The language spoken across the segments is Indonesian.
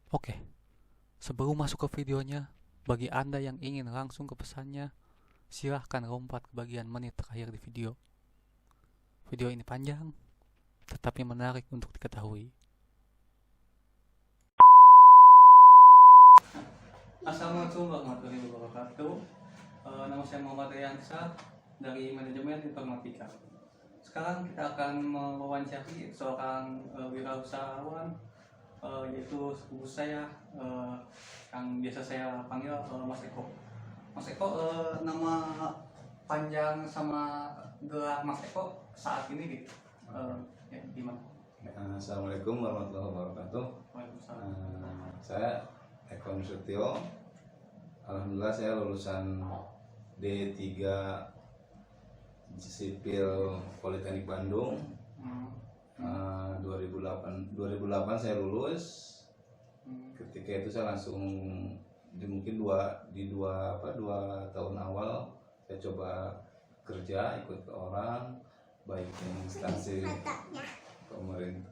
Oke, sebelum masuk ke videonya, bagi Anda yang ingin langsung ke pesannya, silahkan lompat ke bagian menit terakhir di video. Video ini panjang, tetapi menarik untuk diketahui. Assalamualaikum warahmatullahi wabarakatuh. Nama saya Muhammad Riansa dari Manajemen Informatika. Sekarang kita akan mewawancari seorang wirausahawan, yaitu sepupu saya, yang biasa saya panggil Mas Eko. Mas Eko, nama panjang sama gelar Mas Eko saat ini gitu, ya, gimana? Assalamualaikum warahmatullahi wabarakatuh. Waalaikumsalam. Saya Eko Nusutio. Alhamdulillah saya lulusan D3 Sipil Politeknik Bandung. 2008 saya lulus. Ketika itu saya langsung mungkin dua tahun awal saya coba kerja, ikut ke orang, baik instansi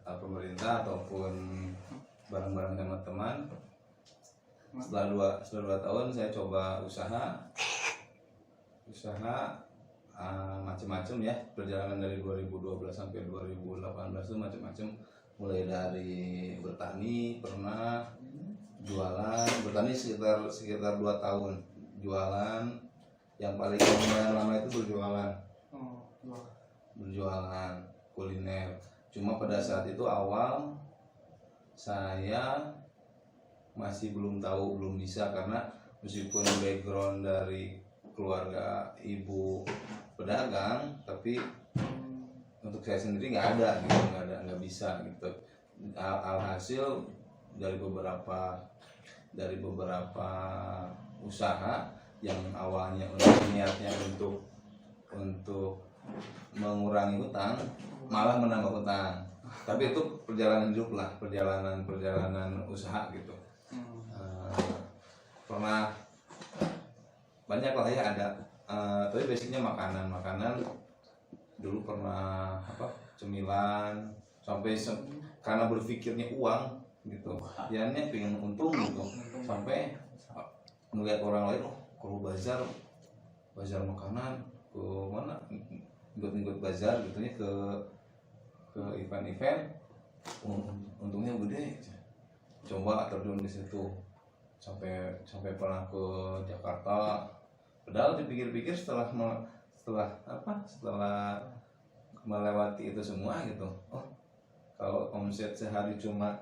pemerintah ataupun bareng-bareng teman-teman. Setelah dua tahun saya coba usaha macam-macam ya, perjalanan dari 2012 sampai 2018 itu macam-macam, mulai dari bertani, pernah jualan, bertani sekitar 2 tahun, jualan yang paling lama itu berjualan kuliner. Cuma pada saat itu awal saya masih belum tahu, belum bisa, karena meskipun background dari keluarga ibu pedagang, tapi untuk saya sendiri nggak ada gitu, nggak bisa gitu. Alhasil dari beberapa usaha yang awalnya niatnya untuk mengurangi hutang, malah menambah hutang. Tapi itu perjalanan hidup lah, perjalanan usaha gitu. Pernah banyak lah ya, ada tapi basicnya makanan dulu pernah cemilan, sampai karena berpikirnya uang gitu ya, ini pengen untung gitu, sampai melihat orang lain, kalau bazar makanan ke mana, ikut bazar gitu ya, ke event untungnya gede, coba terjun di situ, sampai pernah ke Jakarta. Padahal dipikir-pikir setelah melewati itu semua gitu, kalau omset sehari cuma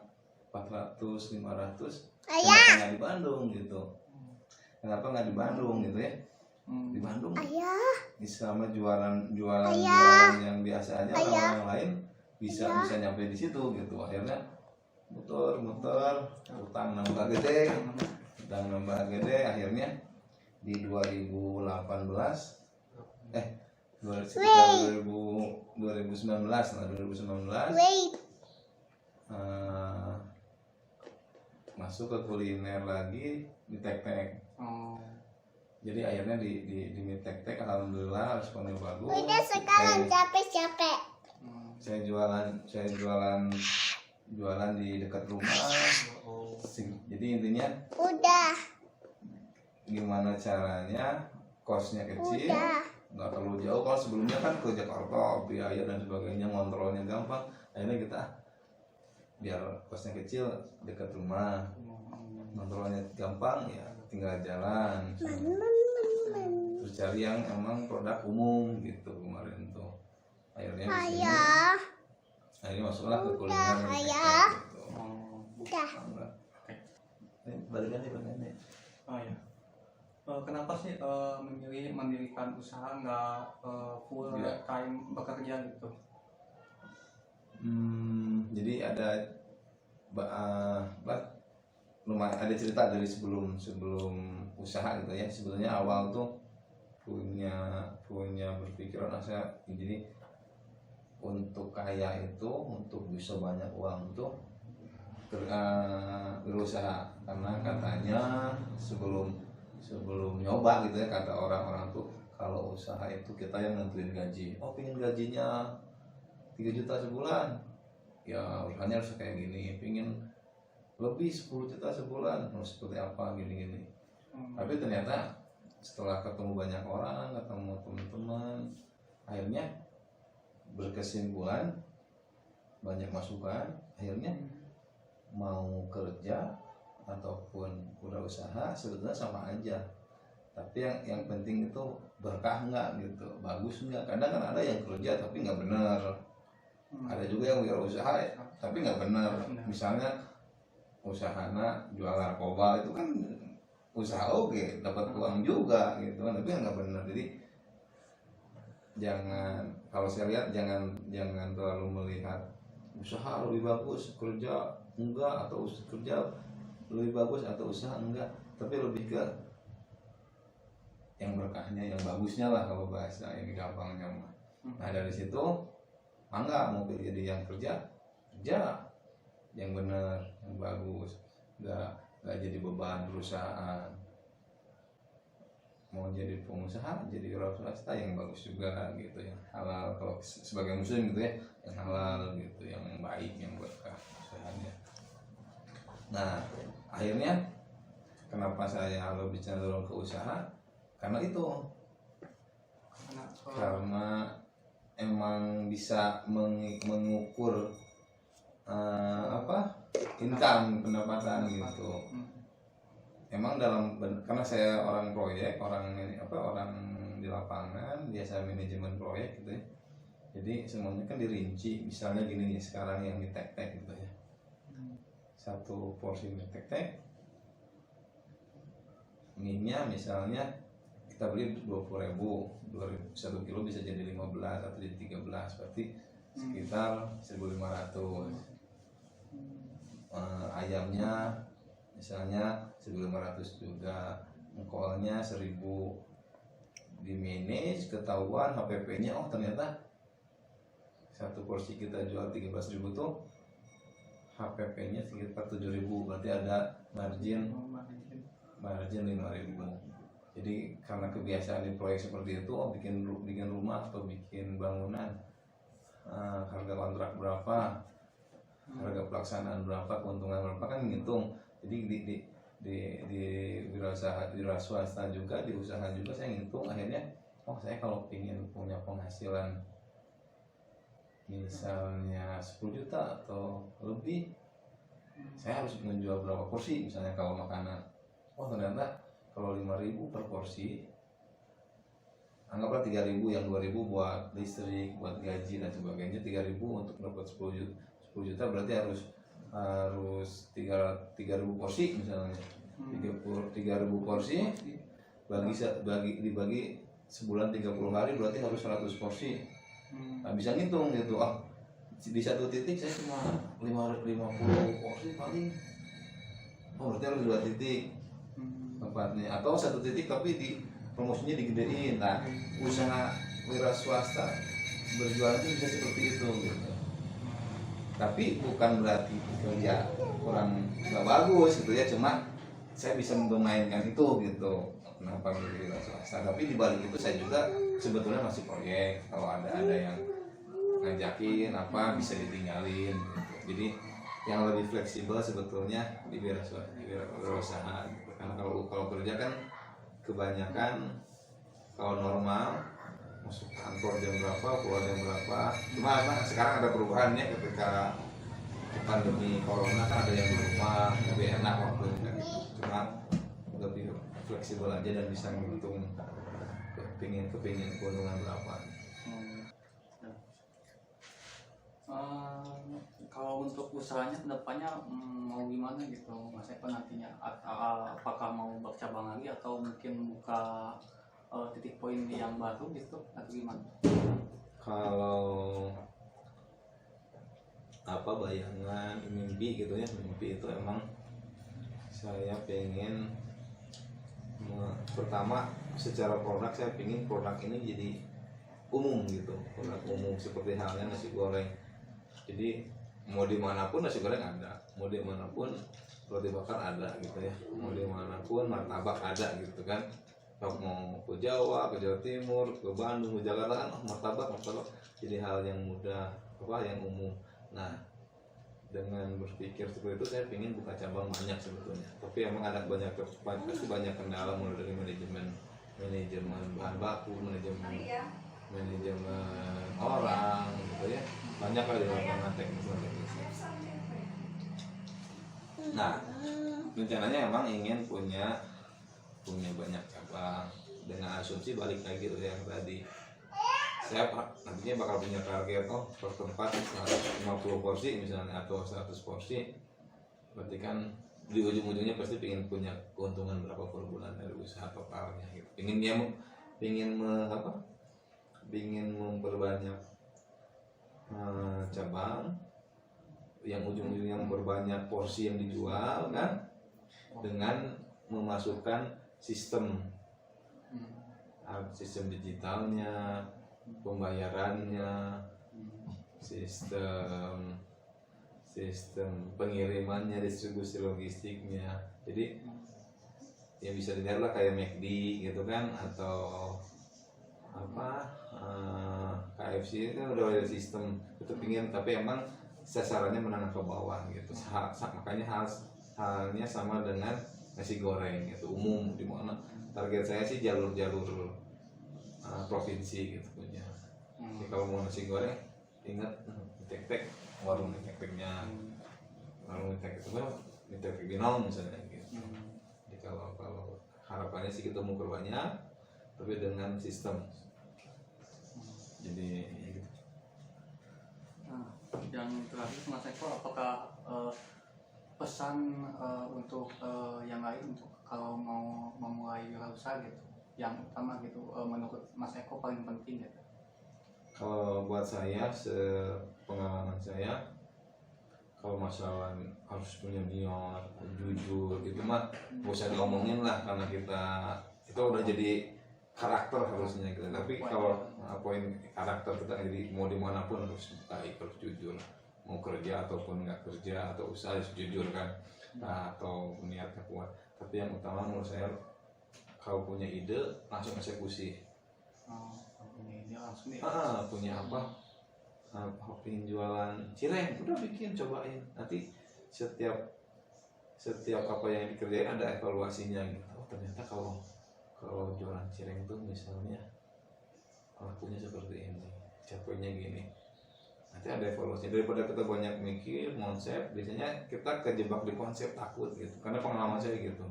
400-500, kenapa nggak di Bandung gitu? Kenapa nggak di Bandung gitu ya? Di Bandung sama jualan yang biasa aja, orang lain bisa nyampe di situ gitu. Akhirnya muter utang nambah gede, akhirnya di 2019 masuk ke kuliner lagi di Tek-Tek. Jadi akhirnya di mie Tek-Tek, alhamdulillah responnya bagus. Udah sekarang capek. Saya jualan di dekat rumah. Jadi intinya gimana caranya kosnya kecil, nggak terlalu jauh. Kalau sebelumnya kan ke Jakarta, biaya dan sebagainya, ngontrolnya gampang. Akhirnya kita biar kosnya kecil, dekat rumah, ngontrolnya gampang, ya tinggal jalan. Terus cari yang emang produk umum gitu kemarin tuh. Akhirnya masuklah ke kuliner gitu. Balikan nih. Oh ya. Kenapa sih memilih mendirikan usaha, nggak full time bekerja gitu? Jadi lumayan ada cerita dari sebelum usaha gitu ya. Sebetulnya awal tuh punya berpikiran saya, jadi untuk kaya itu, untuk bisa banyak uang tuh berusaha, karena katanya sebelum nyoba gitu ya, kata orang-orang tuh kalau usaha itu kita yang nentuin gaji. Pengen gajinya 3 juta sebulan, ya usahanya harus kayak gini. Pengen lebih 10 juta sebulan, mau seperti apa gini-gini. Tapi ternyata setelah ketemu banyak orang, ketemu teman-teman, akhirnya berkesimpulan, banyak masukan, akhirnya mau kerja ataupun udah usaha sebetulnya sama aja. Tapi yang penting itu berkah nggak gitu, bagus nggak. Kadang kan ada yang kerja tapi nggak benar, ada juga yang wirausaha tapi nggak benar. Misalnya usahana jual narkoba itu kan usaha oke, dapat uang juga gitu kan, tapi nggak benar. Jadi jangan, kalau saya lihat jangan terlalu melihat usaha lebih bagus kerja enggak, atau kerja lebih bagus atau usaha enggak, tapi lebih ke yang berkahnya, yang bagusnya lah kalau bahasa yang gampangnya mah. Nah dari situ mangga mau pilih jadi yang kerja yang benar, yang bagus, nggak jadi beban perusahaan. Mau jadi pengusaha, jadi wira swasta yang bagus juga gitu, yang halal kalau sebagai muslim gitu ya, yang halal gitu, yang baik, yang berkah usahanya. Nah akhirnya kenapa saya lebih cenderung ke usaha, karena itu, karena emang bisa mengukur income, pendapatan gitu. Emang karena saya orang proyek, orang di lapangan, biasa manajemen proyek gitu ya. Jadi semuanya kan dirinci, misalnya gini nih sekarang yang di tek-tek gitu ya. Satu porsi mie tek-tek, mie-nya misalnya kita beli 20.000, 1 kilo bisa jadi 15 atau jadi 13, berarti sekitar 1.500. Ayamnya misalnya 1.500 juga, engkolnya 1.000, di manage ketahuan HPP-nya, oh ternyata satu porsi kita jual 13.000 tuh HPP-nya sekitar 7.000, berarti ada margin 5.000. Jadi karena kebiasaan di proyek seperti itu, oh bikin rumah atau bikin bangunan, harga kontrak berapa, harga pelaksanaan berapa, keuntungan berapa, kan ngitung. Jadi di wira swasta juga, di usaha juga saya ngitung. Akhirnya oh saya kalau ingin punya penghasilan misalnya 10 juta atau lebih, saya harus menjual berapa porsi misalnya kalau makanan. Oh ternyata kalau 5.000 per porsi, anggaplah 3.000, yang 2.000 buat listrik, buat gaji dan sebagainya, 3.000 untuk dapat 10 juta berarti harus 3.000 porsi misalnya. 3.000 porsi dibagi sebulan 30 hari berarti harus 100 porsi. Nah, bisa ngitung gitu, di satu titik saya cuma 50 porsi paling, oh berarti harus 2 titik tempatnya, atau 1 titik tapi di promosinya digedein. Nah usaha wira swasta berjualan itu bisa seperti itu gitu. Tapi bukan berarti kerja kurang nggak bagus gitu ya, cuma saya bisa memainkan itu gitu. Kenapa wira swasta? Tapi di balik itu saya juga sebetulnya masih proyek. Kalau ada yang ngajakin apa bisa ditinggalin gitu. Jadi yang lebih fleksibel sebetulnya di wira usaha. Karena kalau kerja kan kebanyakan kalau normal masuk kantor jam berapa, keluar jam berapa. Cuma sekarang ada perubahan ya, ketika pandemi corona kan ada yang di rumah, lebih enak waktunya gitu. Cuma lebih fleksibel aja dan bisa menghitung kepingin keuntungan berapa. Kalau untuk usahanya kedepannya mau gimana gitu Mas Eko nantinya? Apakah mau bercabang lagi atau mungkin buka titik poin yang baru gitu atau gimana? Kalau bayangan mimpi gitu ya, mimpi itu emang saya pengen pertama secara produk saya pengen produk ini jadi umum gitu, produk umum seperti halnya nasi goreng. Jadi mau dimanapun nasi goreng ada, mau dimanapun roti bakar ada gitu ya, mau dimanapun martabak ada gitu kan. Kalau mau ke Jawa Timur, ke Bandung, ke Jakarta kan martabak jadi hal yang mudah, yang umum. Nah dengan berpikir seperti itu saya ingin buka cabang banyak sebetulnya, tapi emang ada pasti banyak kendala, mulai dari manajemen bahan baku, manajemen orang gitu ya, banyak lah di lapangan teknis. Nah, rencananya emang ingin punya banyak cabang, dengan asumsi balik lagi tuh yang tadi, saya nantinya bakal punya target per tempat 150 porsi misalnya atau 100 porsi, berarti kan di ujung-ujungnya pasti ingin punya keuntungan berapa per bulan dari usaha totalnya gitu. Ingin memperbanyak cabang yang ujung-ujungnya memperbanyak porsi yang dijual kan, dengan memasukkan sistem digitalnya, pembayarannya, sistem pengirimannya, distribusi logistiknya. Jadi ya bisa dilihat lah kayak McD gitu kan, atau KFC itu udah ada sistem itu pingin, tapi emang sasarannya menengah ke bawah gitu. Makanya halnya sama dengan nasi goreng itu umum, di mana target saya sih jalur provinsi gitu punya. Jadi kalau mau nasi goreng ingat tek-tek warung tek-teknya, warung tek itu kan tek binong misalnya gitu. Jadi kalau harapannya sih kita mau perbanyak, tapi dengan sistem. Jadi gitu. Nah, yang terakhir Mas Eko, apakah pesan untuk yang lain untuk kalau mau memulai wirausaha gitu, yang utama gitu, menurut Mas Eko paling penting gitu? Kalau buat saya, sepengalaman saya, kalau masalah harus punya niat, jujur, itu mah gak usah diomongin lah, karena itu udah jadi karakter harusnya gitu. Tapi kalau poin karakter kita, jadi mau dimanapun harus baik, harus jujur, mau kerja ataupun nggak kerja atau usaha harus jujur kan, atau niatnya kuat. Tapi yang utama menurut saya, kalau punya ide langsung eksekusi. Punya apa? Pengen jualan cireng, udah bikin, cobain. Nanti setiap apa yang dikerjain ada evaluasinya gitu. Oh, ternyata kalau jualan cireng tuh misalnya lakunya seperti ini, capeknya gini. Nanti ada evaluasi. Daripada kita banyak mikir konsep, biasanya kita kejebak di konsep, takut gitu. Karena pengalaman saya gitu.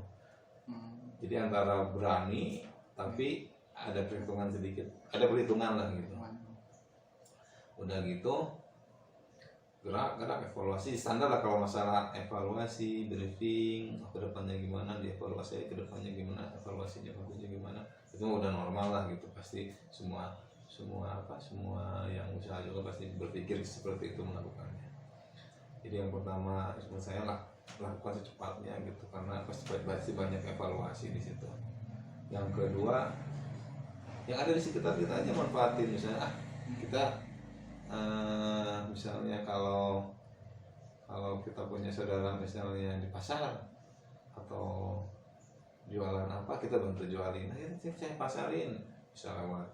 Jadi antara berani tapi ada perhitungan sedikit, ada perhitungan lah gitu. Udah gitu gerak evaluasi standar lah. Kalau masalah evaluasi, briefing ke depannya gimana, dievaluasi ke depannya gimana, evaluasinya bagusnya gimana, itu udah normal lah gitu. Pasti semua yang usaha juga pasti berpikir seperti itu melakukannya. Jadi yang pertama menurut saya lakukan secepatnya gitu, karena pasti banyak evaluasi di situ. Yang kedua, yang ada di sekitar kita aja manfaatin. Misalnya kita misalnya kalau kita punya saudara misalnya di pasar atau jualan apa, kita bantu jualin, saya pasarin, bisa lewat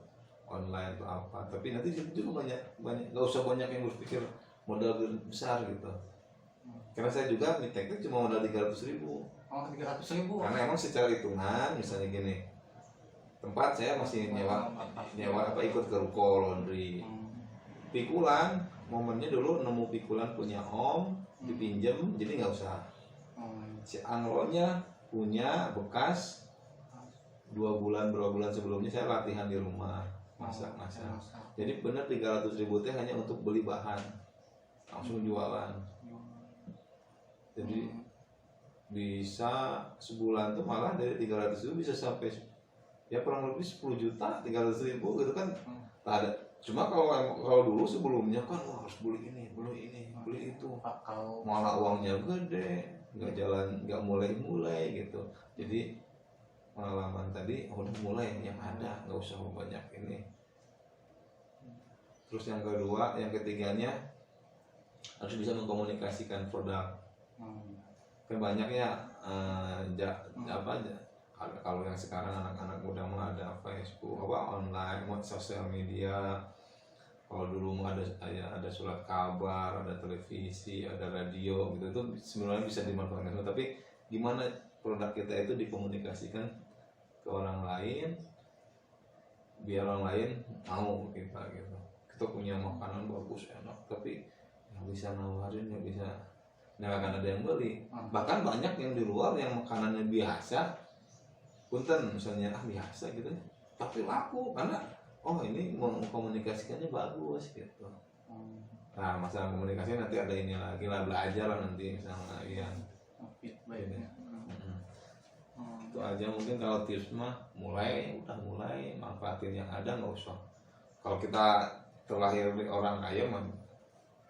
online atau apa. Tapi nanti juga banyak nggak usah banyak yang berpikir modal besar gitu. Karena saya juga miteknya cuma modal 300.000. Oh, 300.000. Karena emang secara hitungan misalnya gini, tempat saya masih nyewa ikut ke ruko laundry. Pikulan, momennya dulu nemu pikulan punya om, dipinjem, jadi nggak usah. Si anglonya punya bekas, berapa bulan sebelumnya saya latihan di rumah masak. Jadi benar 300.000 teh hanya untuk beli bahan, langsung jualan. Jadi bisa sebulan tuh malah dari 300.000 bisa sampai ya kurang lebih 10 juta 300.000 gitu kan. Tak ada. Cuma kalau dulu sebelumnya kan harus beli ini, beli itu, malah uangnya gede, nggak mulai gitu. Jadi pengalaman tadi udah mulai yang ada, nggak usah banyak ini. Terus yang ketiganya harus bisa mengkomunikasikan produk. Kan banyak ya kalau yang sekarang anak-anak muda mah ada Facebook, online, sosial media, Kalau dulu mah ada surat kabar, ada televisi, ada radio gitu, itu sebenarnya bisa dimanfaatkan. Tapi gimana produk kita itu dikomunikasikan ke orang lain, biar orang lain mau kita gitu. Kita punya makanan bagus enak, tapi nggak bisa nawarin, nggak bisa, nggak akan ada yang beli. Bahkan banyak yang di luar yang makanannya biasa, punten misalnya biasa gitu, tapi laku karena oh ini mengkomunikasikannya bagus gitu. Nah masalah komunikasi nanti ada ini lagi lah, belajar lah nanti misalnya yang feedbacknya. itu aja mungkin kalau tips mah mulai manfaatin yang ada, nggak usah. Kalau kita terlahir dari orang kaya mah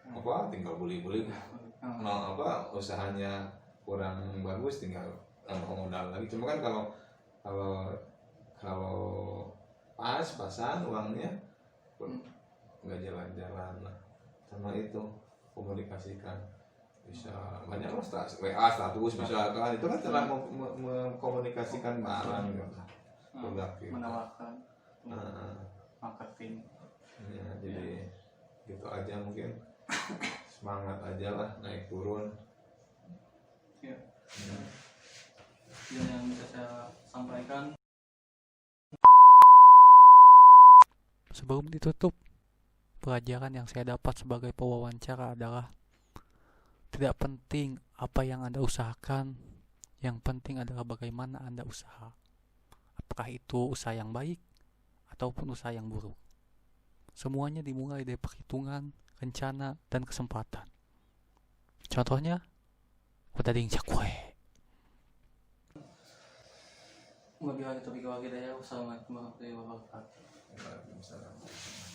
apa tinggal beli nah apa usahanya kurang bagus tinggal modal lagi. Cuma kan kalau pas-pasan uangnya nggak jalan-jalan lah, sama itu komunikasikan bisa banyak lah WA status misalkan, itu kan cara mengkomunikasikan barang gitu, produk gitu. Menawarkan marketing Ya, jadi gitu aja mungkin. Semangat aja lah, naik turun ya. Yang bisa saya sampaikan sebelum ditutup, pelajaran yang saya dapat sebagai pewawancara adalah tidak penting apa yang Anda usahakan, yang penting adalah bagaimana Anda usaha. Apakah itu usaha yang baik ataupun usaha yang buruk. Semuanya dimulai dari perhitungan, rencana, dan kesempatan. Contohnya, udah cakwe. Wabillahi taufiq wal hidayah. Wassalamualaikum warahmatullahi wabarakatuh. Waalaikumsalam.